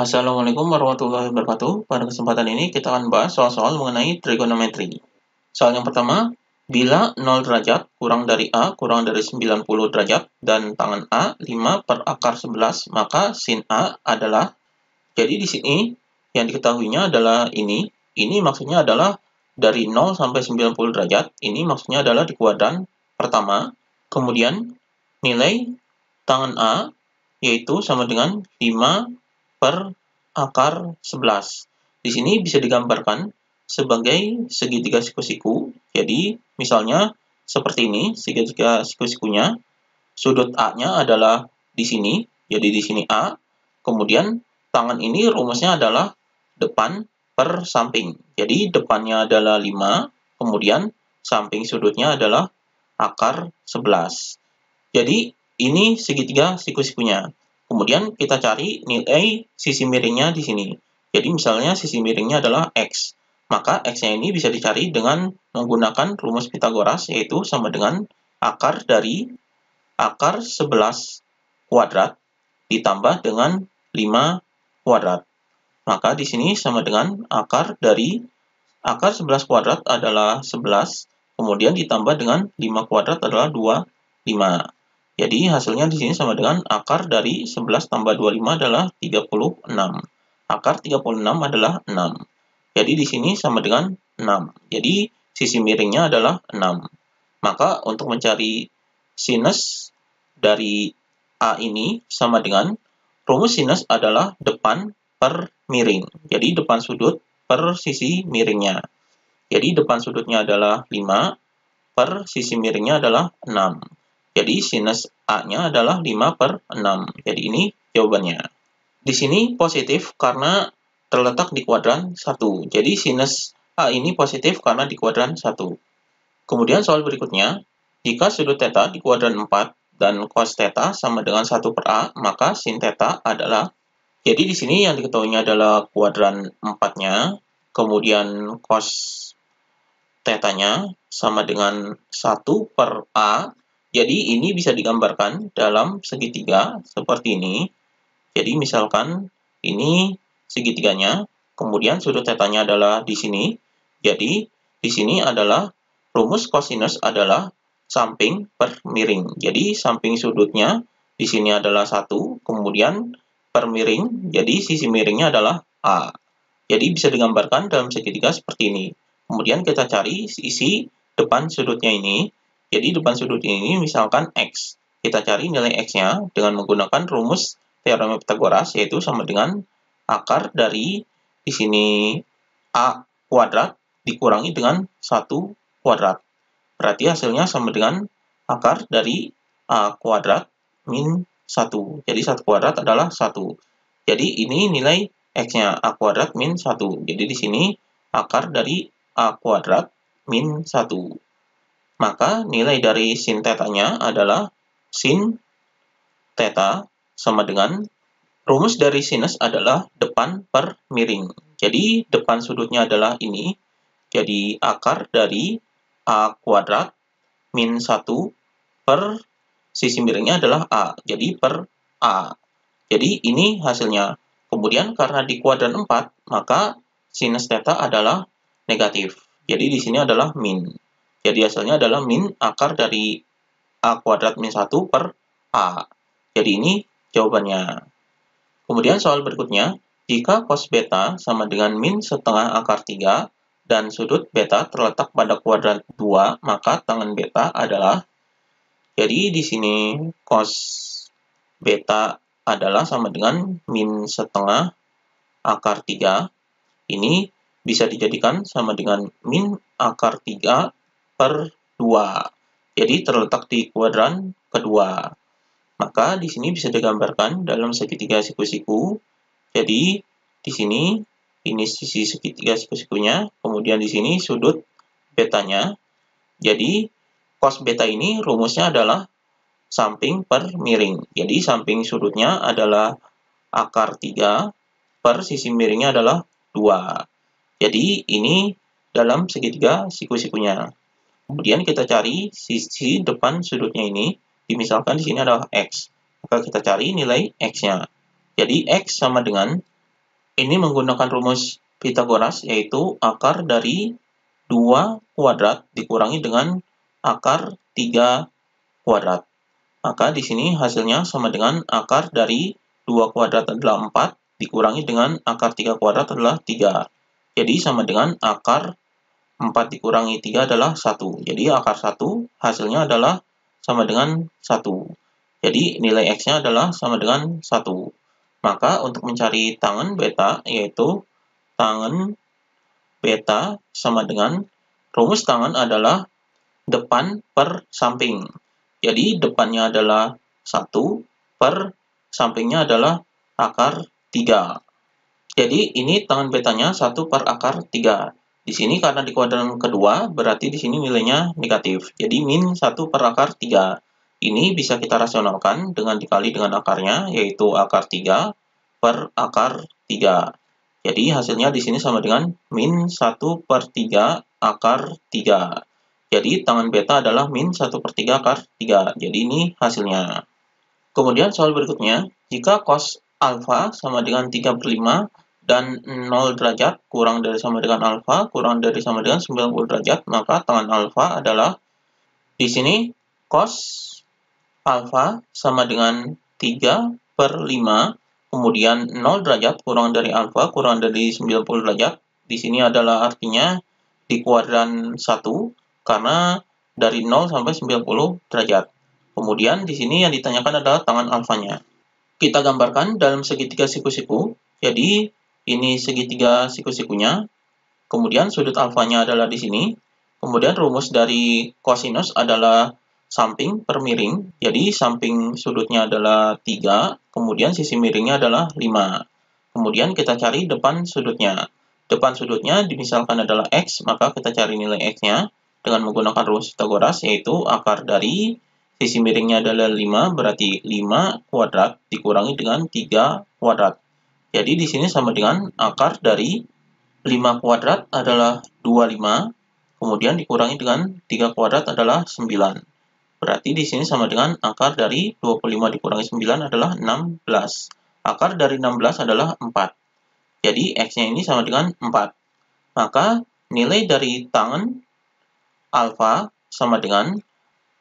Assalamualaikum warahmatullahi wabarakatuh. Pada kesempatan ini kita akan bahas soal-soal mengenai trigonometri. Soal yang pertama, bila 0 derajat kurang dari A kurang dari 90 derajat dan tangan A 5 per akar 11, maka sin A adalah. Jadi di sini yang diketahuinya adalah ini. Ini maksudnya adalah dari 0 sampai 90 derajat. Ini maksudnya adalah di kuadran pertama. Kemudian nilai tangan A yaitu sama dengan 5 per akar 11. Di sini bisa digambarkan sebagai segitiga siku-siku. Jadi, misalnya seperti ini, segitiga siku-sikunya. Sudut A-nya adalah di sini, jadi di sini A. Kemudian, tangan ini rumusnya adalah depan per samping. Jadi, depannya adalah 5, kemudian samping sudutnya adalah akar 11. Jadi, ini segitiga siku-sikunya. Kemudian kita cari nilai sisi miringnya di sini. Jadi misalnya sisi miringnya adalah X. Maka X-nya ini bisa dicari dengan menggunakan rumus Pythagoras, yaitu sama dengan akar dari akar 11 kuadrat ditambah dengan 5 kuadrat. Maka di sini sama dengan akar dari akar 11 kuadrat adalah 11, kemudian ditambah dengan 5 kuadrat adalah 25. Jadi hasilnya di sini sama dengan akar dari 11 tambah 25 adalah 36. Akar 36 adalah 6. Jadi di sini sama dengan 6. Jadi sisi miringnya adalah 6. Maka untuk mencari sinus dari A ini sama dengan rumus sinus adalah depan per miring. Jadi depan sudut per sisi miringnya. Jadi depan sudutnya adalah 5 per sisi miringnya adalah 6. Jadi sinus A-nya adalah 5 per 6. Jadi ini jawabannya. Di sini positif karena terletak di kuadran 1. Jadi sinus A ini positif karena di kuadran 1. Kemudian soal berikutnya, jika sudut θ di kuadran 4 dan cos θ sama dengan 1 per A, maka sin θ adalah. Jadi di sini yang diketahuinya adalah kuadran 4-nya, kemudian cos θ-nya sama dengan 1 per A. Jadi ini bisa digambarkan dalam segitiga seperti ini. Jadi misalkan ini segitiganya, kemudian sudut θ-nya adalah di sini. Jadi di sini adalah rumus kosinus adalah samping per miring. Jadi samping sudutnya di sini adalah 1, kemudian per miring, jadi sisi miringnya adalah A. Jadi bisa digambarkan dalam segitiga seperti ini. Kemudian kita cari isi depan sudutnya ini. Jadi depan sudut ini misalkan X. Kita cari nilai X-nya dengan menggunakan rumus teorem Pythagoras, yaitu sama dengan akar dari di sini A kuadrat dikurangi dengan 1 kuadrat. Berarti hasilnya sama dengan akar dari A kuadrat min 1. Jadi 1 kuadrat adalah 1. Jadi ini nilai X-nya A kuadrat min 1. Jadi di sini akar dari A kuadrat min 1. Maka nilai dari sin θ-nya adalah sin θ sama dengan rumus dari sinus adalah depan per miring. Jadi depan sudutnya adalah ini. Jadi akar dari A kuadrat min 1 per sisi miringnya adalah A. Jadi per A. Jadi ini hasilnya. Kemudian karena di kuadran 4, maka sinus θ adalah negatif. Jadi di sini adalah min. Jadi hasilnya adalah min akar dari A kuadrat min 1 per A. Jadi ini jawabannya. Kemudian soal berikutnya, jika cos beta sama dengan min setengah akar 3 dan sudut beta terletak pada kuadran 2, maka tangan beta adalah. Jadi di sini cos beta adalah sama dengan min setengah akar 3. Ini bisa dijadikan sama dengan min akar 3 per 2. Jadi terletak di kuadran kedua. Maka di sini bisa digambarkan dalam segitiga siku-siku. Jadi di sini ini sisi segitiga siku-sikunya, kemudian di sini sudut betanya. Jadi cos beta ini rumusnya adalah samping per miring. Jadi samping sudutnya adalah akar 3 per sisi miringnya adalah 2. Jadi ini dalam segitiga siku-sikunya. Kemudian kita cari sisi depan sudutnya ini. Misalkan di sini adalah X. Maka kita cari nilai X-nya. Jadi X sama dengan Ini menggunakan rumus Pythagoras, yaitu akar dari 2 kuadrat dikurangi dengan akar 3 kuadrat. Maka di sini hasilnya sama dengan akar dari 2 kuadrat adalah 4, dikurangi dengan akar 3 kuadrat adalah 3. Jadi sama dengan akar 4 dikurangi 3 adalah 1. Jadi akar 1 hasilnya adalah sama dengan 1. Jadi nilai X-nya adalah sama dengan 1. Maka untuk mencari tangen beta, yaitu tangen beta sama dengan rumus tangen adalah depan per samping. Jadi depannya adalah 1 per sampingnya adalah akar 3. Jadi ini tangen betanya 1 per akar 3. Di sini karena di kuadran kedua, berarti di sini nilainya negatif. Jadi min 1 per akar 3. Ini bisa kita rasionalkan dengan dikali dengan akarnya, yaitu akar 3 per akar 3. Jadi hasilnya di sini sama dengan min 1 per 3 akar 3. Jadi tangen beta adalah min 1 per 3 akar 3. Jadi ini hasilnya. Kemudian soal berikutnya, jika cos alfa sama dengan 3 per 5 dan 0 derajat kurang dari sama dengan alfa kurang dari sama dengan 90 derajat, maka tangen alfa adalah di sini cos alfa sama dengan 3 per 5, kemudian 0 derajat kurang dari alfa kurang dari 90 derajat. Di sini adalah artinya di kuadran 1, karena dari 0 sampai 90 derajat. Kemudian di sini yang ditanyakan adalah tangen alfanya. Kita gambarkan dalam segitiga siku-siku. Jadi ini segitiga siku-sikunya. Kemudian sudut alfanya adalah di sini. Kemudian rumus dari kosinus adalah samping per miring. Jadi samping sudutnya adalah 3, kemudian sisi miringnya adalah 5. Kemudian kita cari depan sudutnya. Depan sudutnya dimisalkan adalah X, maka kita cari nilai X-nya dengan menggunakan rumus Pythagoras, yaitu akar dari sisi miringnya adalah 5, berarti 5 kuadrat dikurangi dengan 3 kuadrat. Jadi di sini sama dengan akar dari 5 kuadrat adalah 25, kemudian dikurangi dengan 3 kuadrat adalah 9. Berarti di sini sama dengan akar dari 25 dikurangi 9 adalah 16. Akar dari 16 adalah 4. Jadi X-nya ini sama dengan 4. Maka nilai dari tangen alfa sama dengan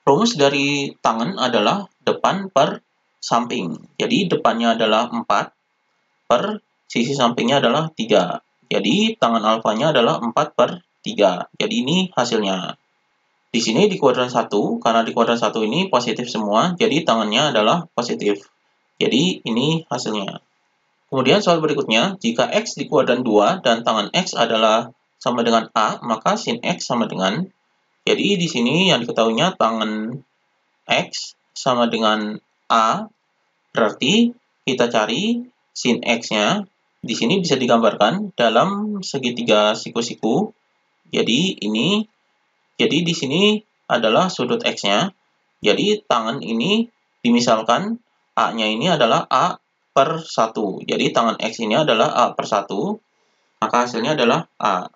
rumus dari tangen adalah depan per samping. Jadi depannya adalah 4 per sisi sampingnya adalah 3. Jadi tangen alfanya adalah 4 per 3. Jadi ini hasilnya. Di sini di kuadran 1, karena di kuadran 1 ini positif semua, jadi tangennya adalah positif. Jadi ini hasilnya. Kemudian soal berikutnya, jika X di kuadran 2 dan tangen X adalah sama dengan A, maka sin X sama dengan. Jadi di sini yang diketahuinya tangen X sama dengan A, berarti kita cari sin X-nya. Di sini bisa digambarkan dalam segitiga siku-siku. Jadi di sini adalah sudut X-nya. Jadi tangen ini dimisalkan A-nya ini adalah A per 1. Jadi tangen X ini adalah A per 1, maka hasilnya adalah A.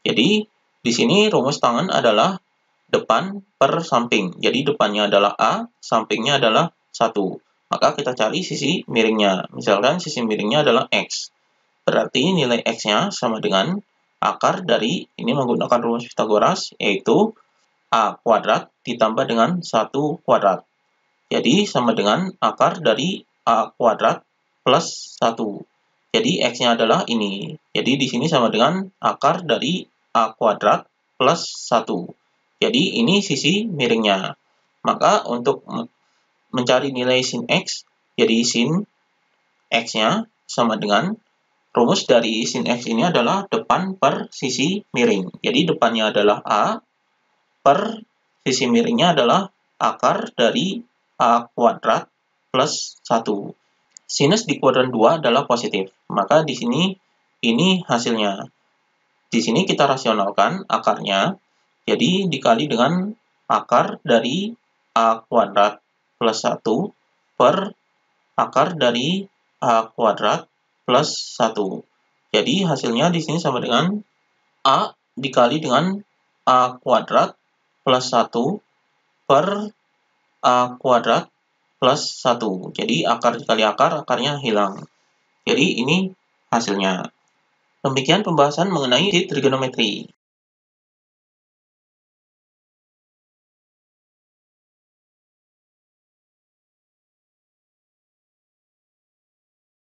Jadi di sini rumus tangen adalah depan per samping. Jadi depannya adalah A, sampingnya adalah 1. Maka kita cari sisi miringnya. Misalkan sisi miringnya adalah X. Berarti nilai X-nya sama dengan akar dari, ini menggunakan rumus Pythagoras, yaitu A kuadrat ditambah dengan 1 kuadrat. Jadi sama dengan akar dari A kuadrat plus 1. Jadi X-nya adalah ini. Jadi di sini sama dengan akar dari A kuadrat plus 1. Jadi ini sisi miringnya. Maka untuk mencari nilai sin X, jadi sin X-nya sama dengan rumus dari sin X ini adalah depan per sisi miring. Jadi depannya adalah A, per sisi miringnya adalah akar dari A kuadrat plus 1. Sinus di kuadran 2 adalah positif. Maka di sini ini hasilnya. Di sini kita rasionalkan akarnya. Jadi dikali dengan akar dari A kuadrat plus 1 per akar dari A kuadrat plus 1. Jadi hasilnya di sini sama dengan A dikali dengan A kuadrat plus 1 per A kuadrat plus 1. Jadi akar dikali akar, akarnya hilang. Jadi ini hasilnya. Demikian pembahasan mengenai trigonometri.